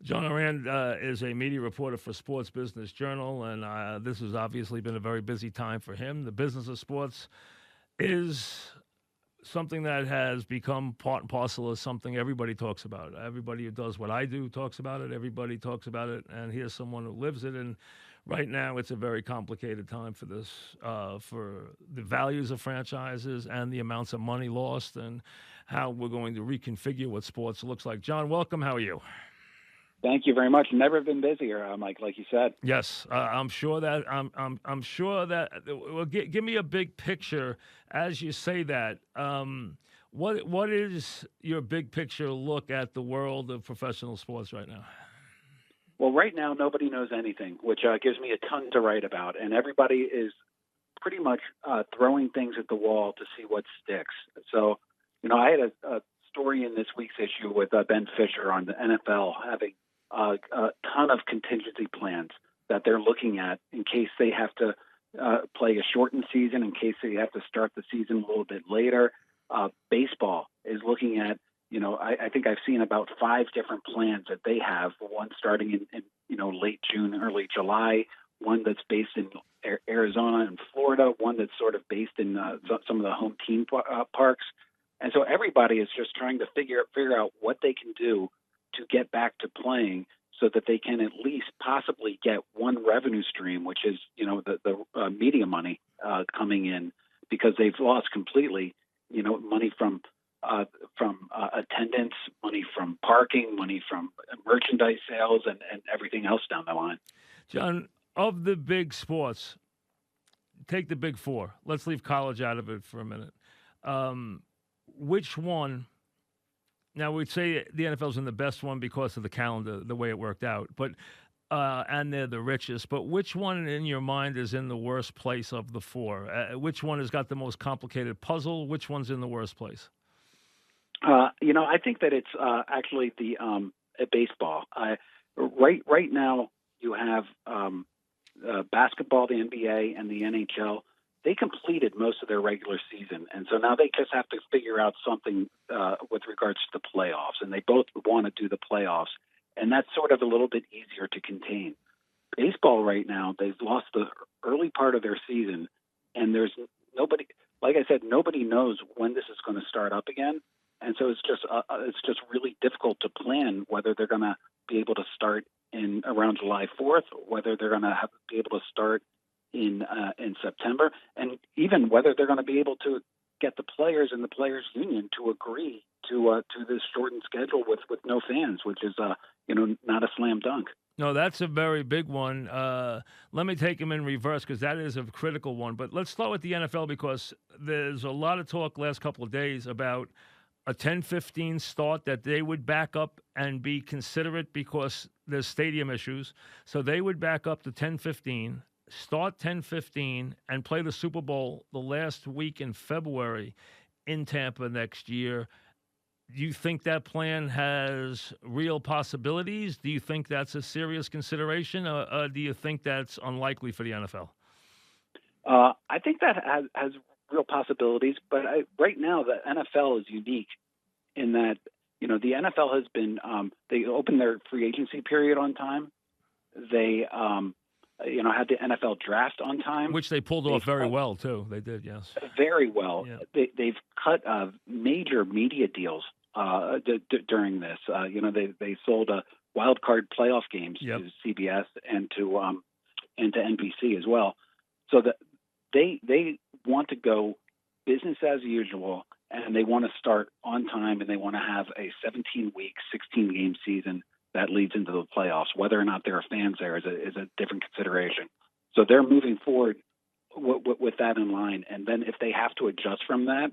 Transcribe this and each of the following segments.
John Ourand is a media reporter for Sports Business Journal, and this has obviously been a very busy time for him. The business of sports is something that has become part and parcel of something everybody talks about. Everybody who does what I do talks about it. Everybody talks about it, and here's someone who lives it. And right now, it's a very complicated time for this, for the values of franchises and the amounts of money lost, and how we're going to reconfigure what sports looks like. John, welcome. How are you? Thank you very much. Never been busier, Mike, like you said. Yes, I'm sure that I'm sure that. Well, give me a big picture as you say that. What is your big picture look at the world of professional sports right now? Well, right now, nobody knows anything, which gives me a ton to write about. And everybody is pretty much throwing things at the wall to see what sticks. So, I had a story in this week's issue with Ben Fisher on the NFL having a ton of contingency plans that they're looking at in case they have to play a shortened season, in case they have to start the season a little bit later. Baseball is looking at, I think I've seen about 5 different plans that they have. One starting in late June, early July. One that's based in Arizona and Florida. One that's sort of based in some of the home team parks. And so everybody is just trying to figure out what they can do to get back to playing so that they can at least possibly get one revenue stream, which is, the media money coming in, because they've lost completely, money from attendance, money from parking, money from merchandise sales, and everything else down the line. John, of the big sports, take the big 4. Let's leave college out of it for a minute. Which one? Now, we'd say the NFL's in the best one because of the calendar, the way it worked out, but and they're the richest. But which one in your mind is in the worst place of the 4? Which one has got the most complicated puzzle? Which one's in the worst place? I think that it's actually the baseball. Right now, you have basketball, the NBA, and the NHL. They completed most of their regular season, and so now they just have to figure out something with regards to the playoffs, and they both want to do the playoffs, and that's sort of a little bit easier to contain. Baseball right now, they've lost the early part of their season, and there's nobody, like I said, nobody knows when this is going to start up again, and so it's just really difficult to plan whether they're going to be able to start in around July 4th, whether they're going to be able to start in September, and even whether they're going to be able to get the players and the players union to agree to this shortened schedule with no fans, which is not a slam dunk. No, that's a very big one. Let me take them in reverse because that is a critical one. But let's start with the NFL because there's a lot of talk last couple of days about a 10-15 start that they would back up and be considerate because there's stadium issues. So they would back up to 10-15. Start 10-15 and play the Super Bowl the last week in February in Tampa next year. Do you think that plan has real possibilities? Do you think that's a serious consideration, or do you think that's unlikely for the NFL? I think that has real possibilities, but right now the NFL is unique in that, the NFL has been, they opened their free agency period on time. They, had the NFL draft on time. Which they pulled off very well, too. They did, yes. Very well. Yeah. They've cut major media deals during this. They sold wild card playoff games to CBS and to NBC as well. So that they want to go business as usual, and they want to start on time, and they want to have a 17-week, 16-game season that leads into the playoffs. Whether or not there are fans there is a different consideration. So they're moving forward with that in line. And then if they have to adjust from that,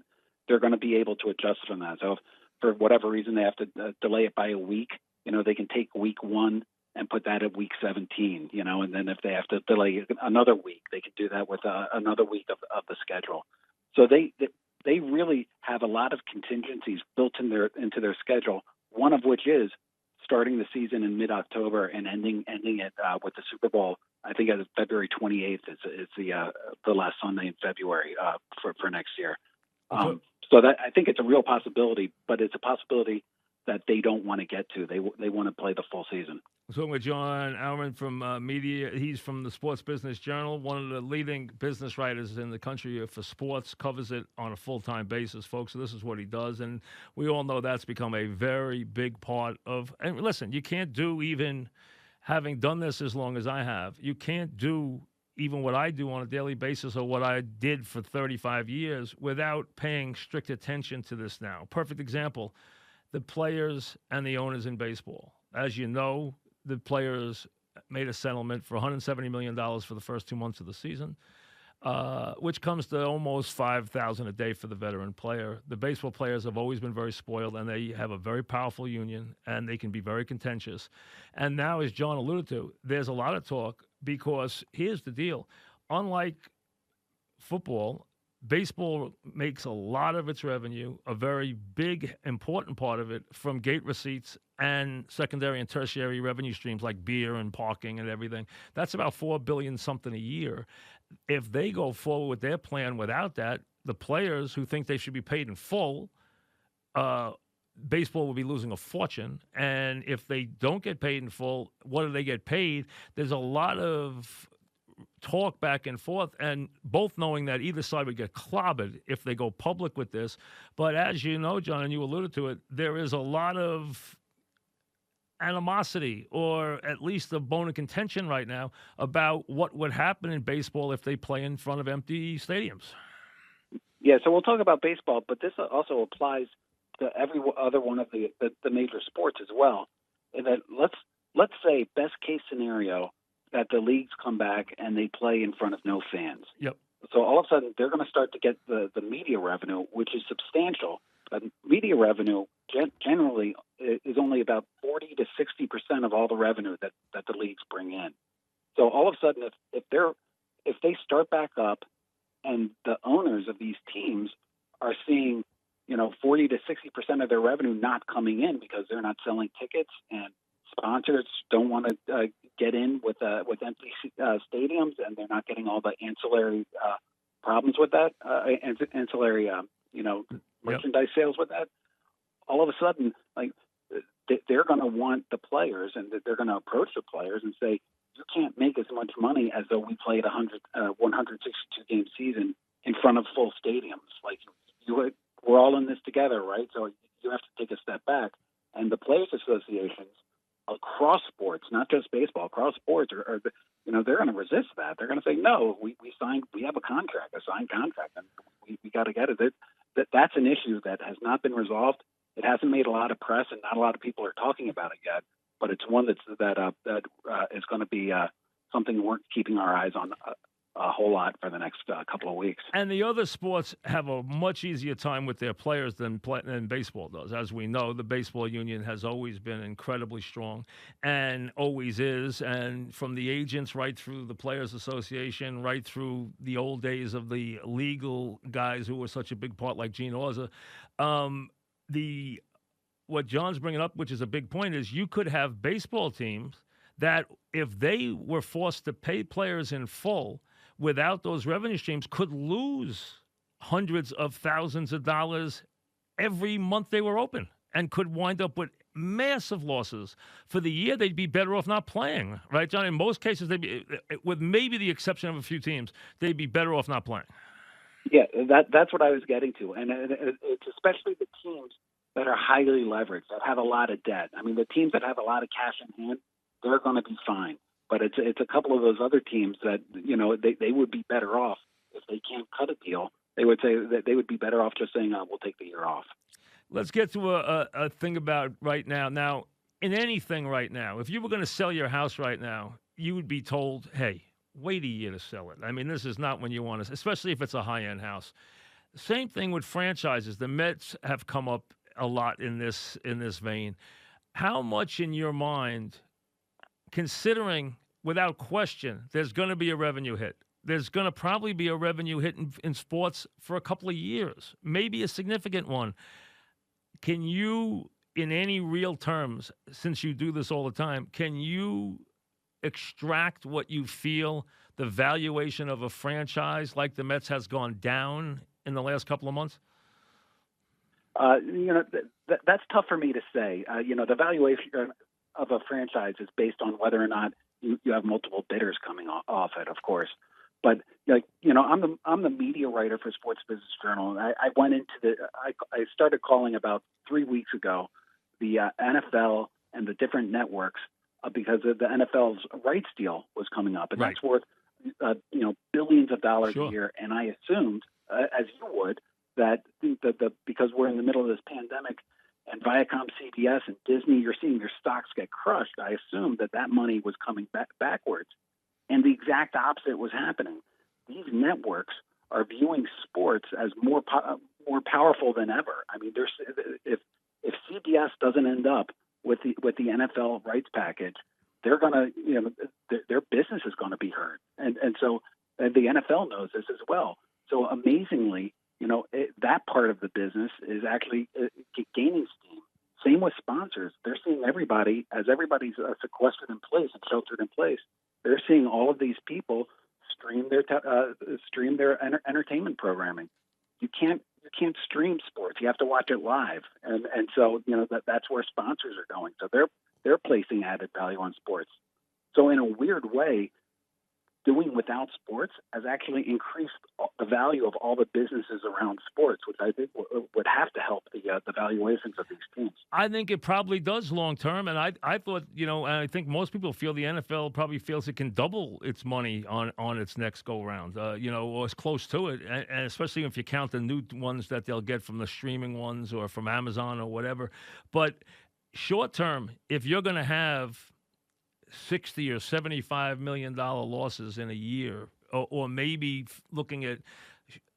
they're going to be able to adjust from that. So if for whatever reason they have to delay it by a week, they can take week 1 and put that at week 17, and then if they have to delay another week, they can do that with another week of the schedule. So they really have a lot of contingencies built into their schedule, one of which is starting the season in mid-October and ending it with the Super Bowl. I think as of February 28th is the last Sunday in February for next year. So that I think it's a real possibility, but it's a possibility that they don't want to get to. They want to play the full season. I'm talking with John Ourand from media. He's from the Sports Business Journal, one of the leading business writers in the country for sports, covers it on a full-time basis, folks. So this is what he does. And we all know that's become a very big part of – and listen, you can't do even – having done this as long as I have, you can't do even what I do on a daily basis or what I did for 35 years without paying strict attention to this now. Perfect example, the players and the owners in baseball. As you know, the players made a settlement for $170 million for the first 2 months of the season, which comes to almost $5,000 a day for the veteran player. The baseball players have always been very spoiled, and they have a very powerful union, and they can be very contentious. And now, as John alluded to, there's a lot of talk because here's the deal. Unlike football, baseball makes a lot of its revenue, a very big, important part of it, from gate receipts and secondary and tertiary revenue streams like beer and parking and everything. That's about $4 billion something a year. If they go forward with their plan without that, the players who think they should be paid in full, baseball will be losing a fortune. And if they don't get paid in full, what do they get paid? There's a lot of talk back and forth, and both knowing that either side would get clobbered if they go public with this. But as you know, John, and you alluded to it, there is a lot of animosity, or at least a bone of contention right now, about what would happen in baseball if they play in front of empty stadiums. Yeah, so we'll talk about baseball, but this also applies to every other one of the major sports as well. And that let's say best case scenario that the leagues come back and they play in front of no fans. Yep. So all of a sudden they're going to start to get the media revenue, which is substantial. But media revenue generally is only about 40 to 60% of all the revenue that the leagues bring in. So all of a sudden, if they start back up, and the owners of these teams are seeing, 40 to 60% of their revenue not coming in because they're not selling tickets, and sponsors don't want to get in with empty stadiums, and they're not getting all the ancillary problems with that, ancillary merchandise sales with that. All of a sudden, they're going to want the players, and they're going to approach the players and say, you can't make as much money as though we played a 162-game season in front of full stadiums. We're all in this together, right? So you have to take a step back. And the players' associations across sports, not just baseball, across sports, they're going to resist that. They're going to say, no, we have a contract, a signed contract, and we got to get it. That's an issue that has not been resolved. It hasn't made a lot of press, and not a lot of people are talking about it yet. But it's one that is going to be something we're keeping our eyes on a whole lot for the next couple of weeks. And the other sports have a much easier time with their players than baseball does. As we know, the baseball union has always been incredibly strong and always is. And from the agents right through the Players Association, right through the old days of the legal guys who were such a big part, like Gene Orza, what John's bringing up, which is a big point, is you could have baseball teams that, if they were forced to pay players in full without those revenue streams, could lose hundreds of thousands of dollars every month they were open, and could wind up with massive losses. For the year, they'd be better off not playing, right, John? In most cases, they'd be, with maybe the exception of a few teams, they'd be better off not playing. Yeah, that's what I was getting to. And it's especially the teams that are highly leveraged, that have a lot of debt. I mean, the teams that have a lot of cash in hand, they're going to be fine. But it's a couple of those other teams that, they would be better off if they can't cut a deal. They would say that they would be better off just saying, we'll take the year off. Let's get to a thing about right now. Now, in anything right now, if you were going to sell your house right now, you would be told, hey, wait a year to sell it. I mean, this is not when you want to, especially if it's a high-end house. Same thing with franchises. The Mets have come up a lot in this vein. How much in your mind, considering without question there's going to be a revenue hit, there's going to probably be a revenue hit in sports for a couple of years, maybe a significant one, can you, in any real terms, since you do this all the time, can you extract what you feel the valuation of a franchise like the Mets has gone down in the last couple of months? That's tough for me to say. The valuation of a franchise is based on whether or not you have multiple bidders coming off it, of course. But I'm the media writer for Sports Business Journal, and I went into I started calling about 3 weeks ago the NFL and the different networks because of the NFL's rights deal was coming up, and that's worth billions of dollars a year. And I assumed, as you would, that because we're in the middle of this pandemic and Viacom, CBS, and Disney, you're seeing their stocks get crushed. I assumed that money was coming backwards. And the exact opposite was happening. These networks are viewing sports as more powerful than ever. I mean, if CBS doesn't end up with the NFL rights package, they're gonna their business is going to be hurt, and so the NFL knows this as well. So amazingly, that part of the business is actually gaining steam. Same with sponsors. They're seeing everybody's sequestered in place and sheltered in place. They're seeing all of these people stream their entertainment programming. You can't stream sports. You have to watch it live, and so that's where sponsors are going. So they're placing added value on sports. So in a weird way, doing without sports has actually increased the value of all the businesses around sports, which I think would have to help the valuations of these teams. I think it probably does long term, and I thought, and I think most people feel the NFL probably feels it can double its money on its next go round, or as close to it, and especially if you count the new ones that they'll get from the streaming ones or from Amazon or whatever. But short term, if you're going to have $60 or $75 million losses in a year, or maybe looking at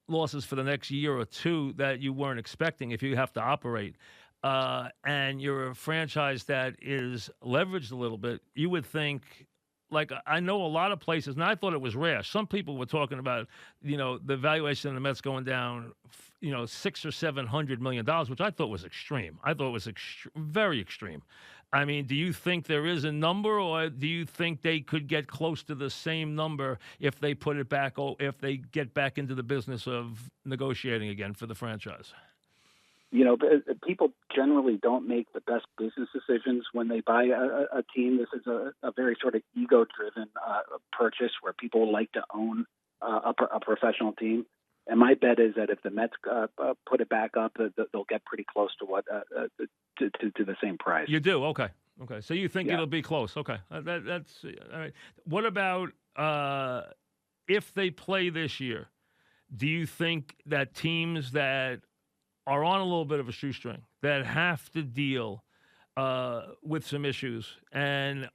losses for the next year or two that you weren't expecting if you have to operate, and you're a franchise that is leveraged a little bit, you would think, like I know a lot of places, and I thought it was rash. Some people were talking about, the valuation of the Mets going down, $600 or $700 million, which I thought was extreme. I thought it was very extreme. I mean, do you think there is a number, or do you think they could get close to the same number if they put it back, or if they get back into the business of negotiating again for the franchise? People generally don't make the best business decisions when they buy a team. This is a very sort of ego-driven purchase where people like to own a professional team. And my bet is that if the Mets put it back up, they'll get pretty close to what to the same price. You do? Okay. So you think it'll be close? Okay, that's all right. What about if they play this year? Do you think that teams that are on a little bit of a shoestring, that have to deal with some issues and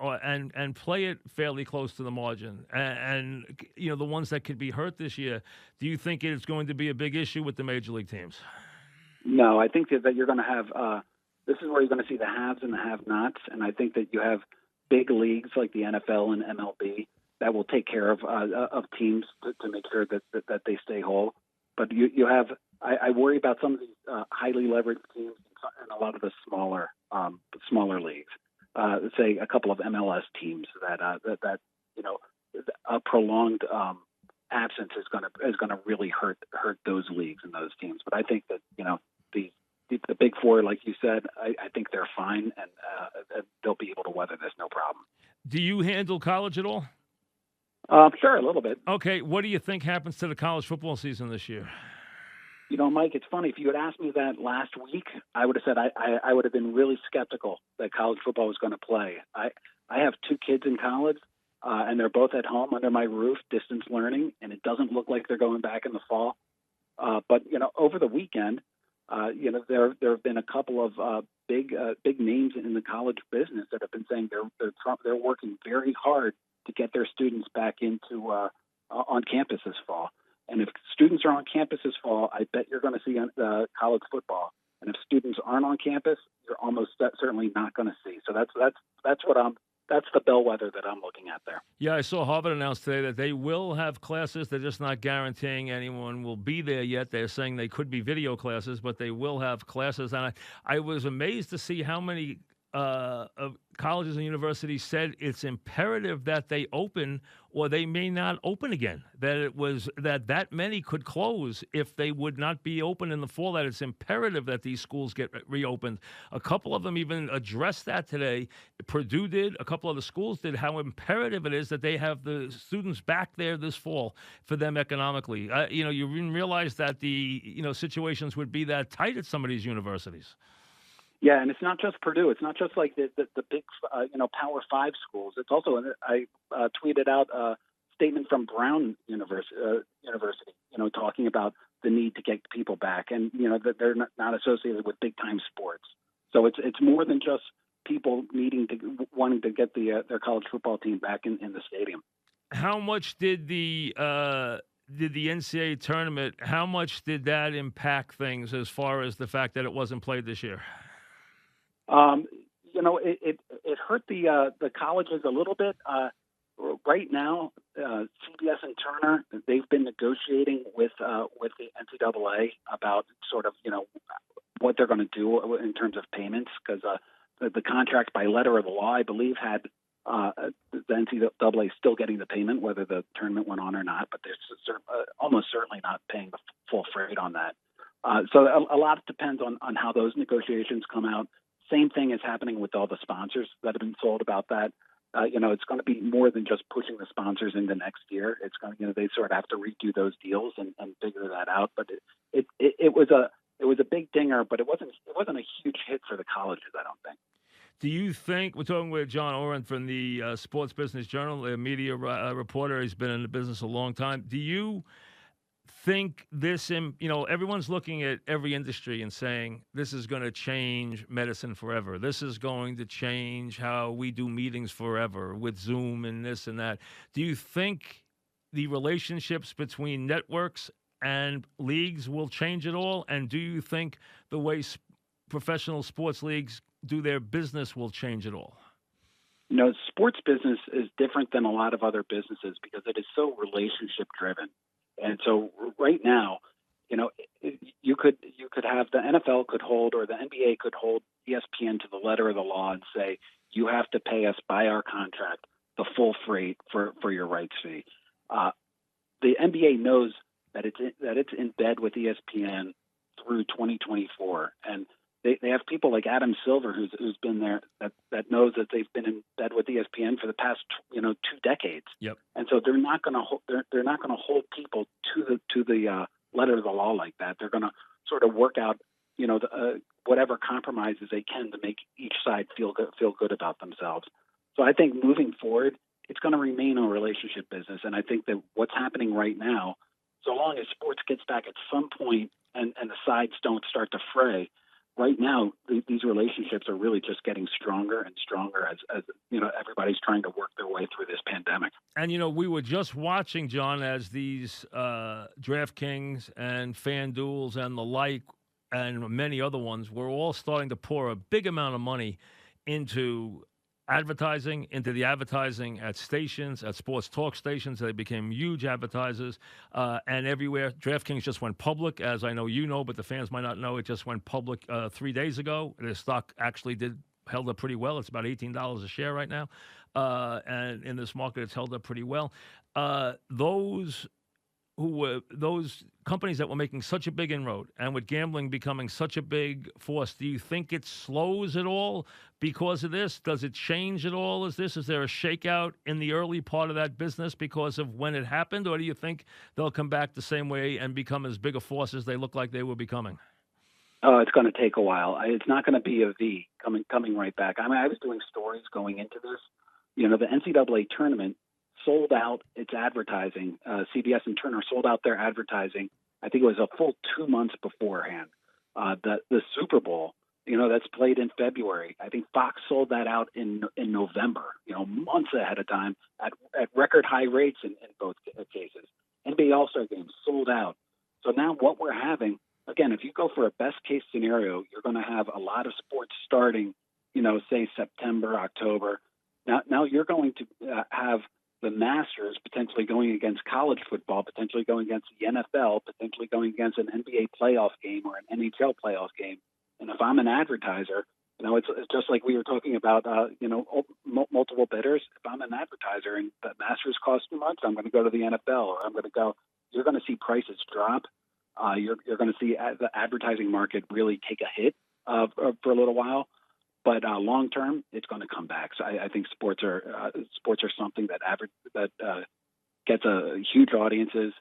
play it fairly close to the margin, and the ones that could be hurt this year, do you think it's going to be a big issue with the major league teams? No, I think that you're going to have this is where you're going to see the haves and the have-nots, and I think that you have big leagues like the NFL and MLB that will take care of teams to make sure that they stay whole. But you have I worry about some of these highly leveraged teams and a lot of the smaller leagues. Say a couple of MLS teams that a prolonged absence is going to really hurt those leagues and those teams. But I think that the big four, like you said, I think they're fine, and they'll be able to weather this no problem. Do you handle college at all? Sure, a little bit. Okay, what do you think happens to the college football season this year? Mike, it's funny. If you had asked me that last week, I would have said I would have been really skeptical that college football was going to play. I have two kids in college, and they're both at home under my roof, distance learning, and it doesn't look like they're going back in the fall. But over the weekend, there have been a couple of big names in the college business that have been saying they're working very hard to get their students back into on campus this fall. And if students are on campus this fall, I bet you're going to see college football. And if students aren't on campus, you're almost certainly not going to see. So that's the bellwether that I'm looking at there. Yeah, I saw Harvard announce today that they will have classes. They're just not guaranteeing anyone will be there yet. They're saying they could be video classes, but they will have classes. And I was amazed to see how many of colleges and universities said it's imperative that they open or they may not open again. That it was that many could close if they would not be open in the fall, that it's imperative that these schools get reopened. A couple of them even addressed that today. Purdue did, a couple of the schools did, how imperative it is that they have the students back there this fall for them economically. You didn't realize that the situations would be that tight at some of these universities. Yeah, and it's not just Purdue. It's not just like the big, Power Five schools. It's also, I tweeted out a statement from Brown University, talking about the need to get people back, and that they're not associated with big time sports. So it's more than just people wanting to get their college football team back in the stadium. How much did the NCAA tournament? How much did that impact things as far as the fact that it wasn't played this year? It hurt the colleges a little bit. Right now, CBS and Turner, they've been negotiating with the NCAA about sort of what they're going to do in terms of payments, because the contract by letter of the law, I believe, had the NCAA still getting the payment whether the tournament went on or not, but they're almost certainly not paying the full freight on that. So a lot depends on how those negotiations come out. Same thing is happening with all the sponsors that have been sold about that. It's going to be more than just pushing the sponsors into next year. It's going to, they sort of have to redo those deals and figure that out. But it was a big dinger, but it wasn't a huge hit for the colleges, I don't think. Do you think, we're talking with John Ourand from the Sports Business Journal, a media reporter, he's been in the business a long time. Do you think this, everyone's looking at every industry and saying this is going to change medicine forever. This is going to change how we do meetings forever with Zoom and this and that. Do you think the relationships between networks and leagues will change at all? And do you think the way professional sports leagues do their business will change at all? Sports business is different than a lot of other businesses because it is so relationship driven. And so right now, you could have the NFL could hold, or the NBA could hold ESPN to the letter of the law and say, you have to pay us by our contract the full freight for your rights fee. The NBA knows that it's in bed with ESPN through 2024, and they have people like Adam Silver who's been there that knows that they've been in bed with ESPN for the past 2 decades. Yep. And so they're not going to hold people to the letter of the law like that. They're going to sort of work out whatever compromises they can to make each side feel good about themselves. So I think moving forward, it's going to remain a relationship business. And I think that what's happening right now, so long as sports gets back at some point and the sides don't start to fray, right now, these relationships are really just getting stronger and stronger as everybody's trying to work their way through this pandemic. And, we were just watching, John, as these DraftKings and FanDuels and the like and many other ones were all starting to pour a big amount of money into into the advertising at stations, at sports talk stations. They became huge advertisers and everywhere. DraftKings just went public, as I know but the fans might not know. It just went public 3 days ago. The stock actually held up pretty well. It's about $18 a share right now. And in this market, it's held up pretty well. Those companies that were making such a big inroad, and with gambling becoming such a big force, do you think it slows at all because of this? Does it change at all? Is there a shakeout in the early part of that business because of when it happened, or do you think they'll come back the same way and become as big a force as they look like they were becoming? Oh, it's going to take a while. It's not going to be a V coming right back. I mean, I was doing stories going into this. The NCAA tournament sold out its advertising. CBS and Turner sold out their advertising. I think it was a full 2 months beforehand. The Super Bowl, that's played in February. I think Fox sold that out in November, months ahead of time at record high rates in both cases. NBA All-Star games sold out. So now what we're having, again, if you go for a best case scenario, you're going to have a lot of sports starting, say September, October. Now you're going to have the Masters potentially going against college football, potentially going against the NFL, potentially going against an NBA playoff game or an NHL playoff game. And if I'm an advertiser, It's just like we were talking about, multiple bidders. If I'm an advertiser and the Masters cost too much, I'm going to go to the NFL, or I'm going to go. You're going to see prices drop. You're going to see the advertising market really take a hit for a little while. But long term, it's going to come back. So I think sports are something that gets huge audiences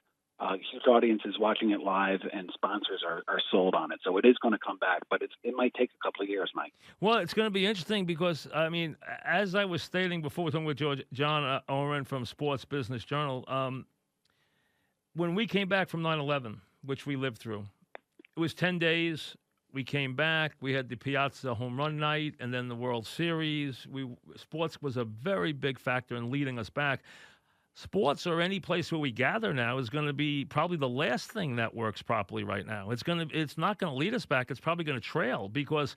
watching it live, and sponsors are sold on it. So it is going to come back, but it might take a couple of years, Mike. Well, it's going to be interesting because, I mean, as I was stating before, we're talking with John Ourand from Sports Business Journal, when we came back from 9/11, which we lived through, it was 10 days. We came back. We had the Piazza home run night and then the World Series. Sports was a very big factor in leading us back. Sports, or any place where we gather now, is going to be probably the last thing that works properly right now. It's not going to lead us back. It's probably going to trail, because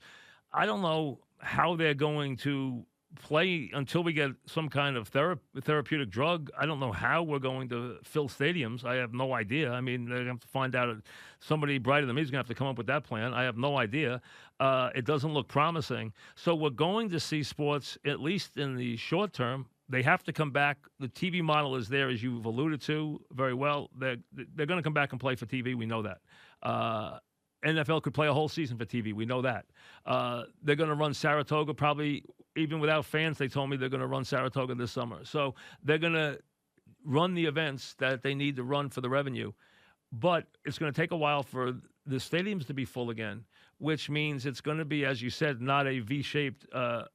I don't know how they're going to play until we get some kind of therapeutic drug. I don't know how we're going to fill stadiums. I have no idea. I mean, they're going to have to find out. Somebody brighter than me is going to have to come up with that plan. I have no idea. It doesn't look promising. So we're going to see sports, at least in the short term. They have to come back. The TV model is there, as you've alluded to very well. They're going to come back and play for TV. We know that. NFL could play a whole season for TV. We know that. They're going to run Saratoga probably, even without fans. They told me they're going to run Saratoga this summer. So they're going to run the events that they need to run for the revenue. But it's going to take a while for the stadiums to be full again, which means it's going to be, as you said, not a V-shaped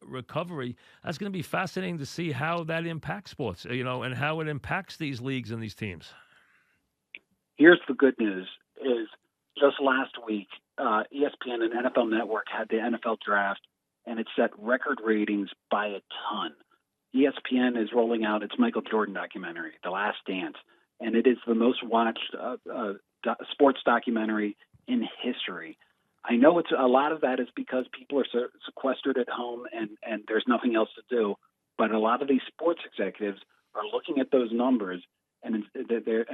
recovery. That's going to be fascinating to see how that impacts sports, and how it impacts these leagues and these teams. Here's the good news is, just last week, ESPN and NFL Network had the NFL draft, and it set record ratings by a ton. ESPN is rolling out its Michael Jordan documentary, The Last Dance, and it is the most watched sports documentary in history. I know a lot of that is because people are sequestered at home and there's nothing else to do, but a lot of these sports executives are looking at those numbers, and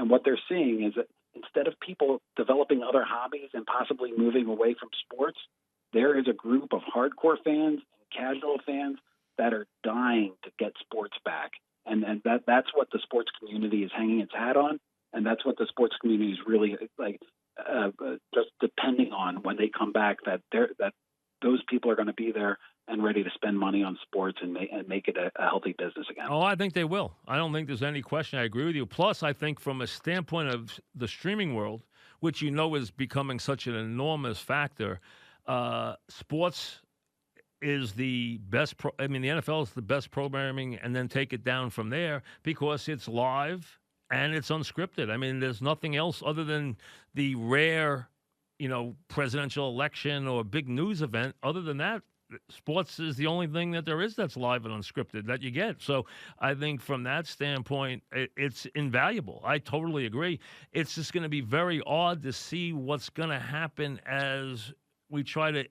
what they're seeing is that instead of people developing other hobbies and possibly moving away from sports, there is a group of hardcore fans and casual fans that are dying to get sports back. And that's what the sports community is hanging its hat on. And that's what the sports community is really just depending on when they come back, that those people are going to be there and ready to spend money on sports and make it a healthy business again. Oh, I think they will. I don't think there's any question. I agree with you. Plus, I think from a standpoint of the streaming world, which is becoming such an enormous factor, sports is the best. The NFL is the best programming, and then take it down from there because it's live and it's unscripted. I mean, there's nothing else other than the rare, presidential election or big news event. Other than that, sports is the only thing that there is that's live and unscripted that you get. So I think from that standpoint, it's invaluable. I totally agree. It's just going to be very odd to see what's going to happen as we try to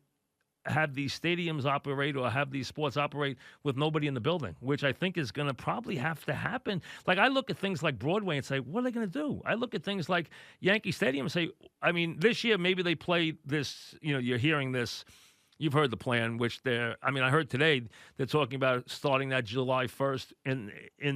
have these stadiums operate or have these sports operate with nobody in the building, which I think is going to probably have to happen. Like, I look at things like Broadway and say, what are they going to do? I look at things like Yankee Stadium and say, this year maybe they play this, you're hearing this. You've heard the plan, which I heard today they're talking about starting that July 1st in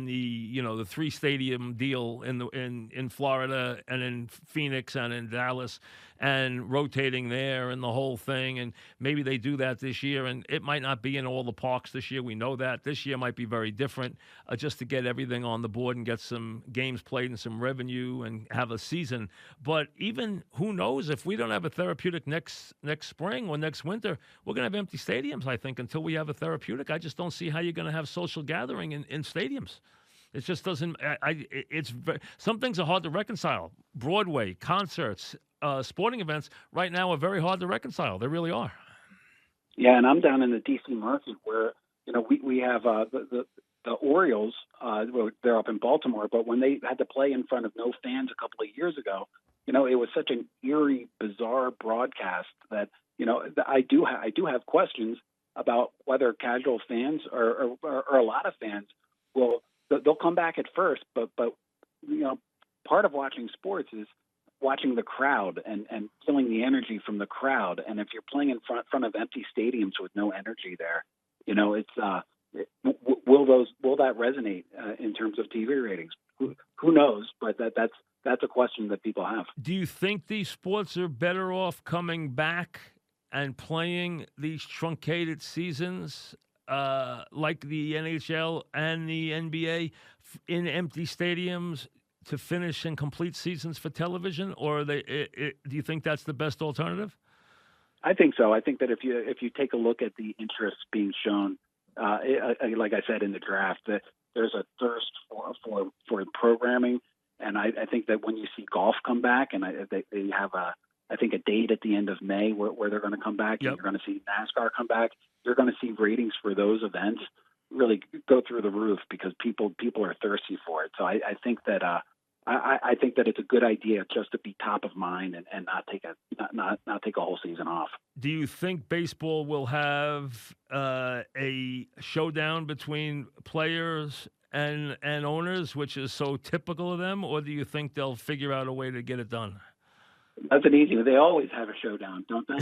the the 3-stadium deal in Florida and in Phoenix and in Dallas, and rotating there and the whole thing. And maybe they do that this year, and it might not be in all the parks this year. We know that this year might be very different, just to get everything on the board and get some games played and some revenue and have a season. But even who knows, if we don't have a therapeutic next spring or next winter, we're going to have empty stadiums, I think, until we have a therapeutic. I just don't see how you're going to have social gathering in stadiums. It just doesn't. Some things are hard to reconcile. Broadway, concerts, sporting events right now are very hard to reconcile. They really are. Yeah, and I'm down in the D.C. market where we have the Orioles. They're up in Baltimore, but when they had to play in front of no fans a couple of years ago, it was such an eerie, bizarre broadcast that I do have questions about whether casual fans or a lot of fans they'll come back at first, but part of watching sports is watching the crowd and feeling the energy from the crowd. And if you're playing in front of empty stadiums with no energy there, it's will that resonate in terms of TV ratings? Who knows? But that's a question that people have. Do you think these sports are better off coming back and playing these truncated seasons like the NHL and the NBA in empty stadiums to finish and complete seasons for television, or do you think that's the best alternative? I think so. I think that if you take a look at the interest being shown, like I said in the draft, that there's a thirst for programming, and I think that when you see golf come back, and they have a date at the end of May where they're going to come back, yep. And you're going to see NASCAR come back. You're going to see ratings for those events really go through the roof because people are thirsty for it. So I think that I think that it's a good idea just to be top of mind and not take a whole season off. Do you think baseball will have a showdown between players and owners, which is so typical of them, or do you think they'll figure out a way to get it done? That's an easy one. They always have a showdown, don't they?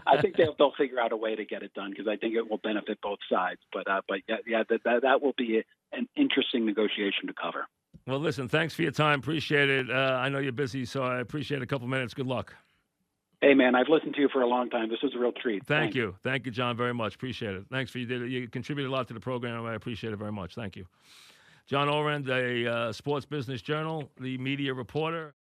I think they'll figure out a way to get it done because I think it will benefit both sides. But that will be an interesting negotiation to cover. Well, listen, thanks for your time. Appreciate it. I know you're busy, so I appreciate a couple minutes. Good luck. Hey, man, I've listened to you for a long time. This was a real treat. Thank you. Thank you, John, very much. Appreciate it. Thanks for you contributed a lot to the program. I appreciate it very much. Thank you. John Ourand, a Sports Business Journal, the media reporter.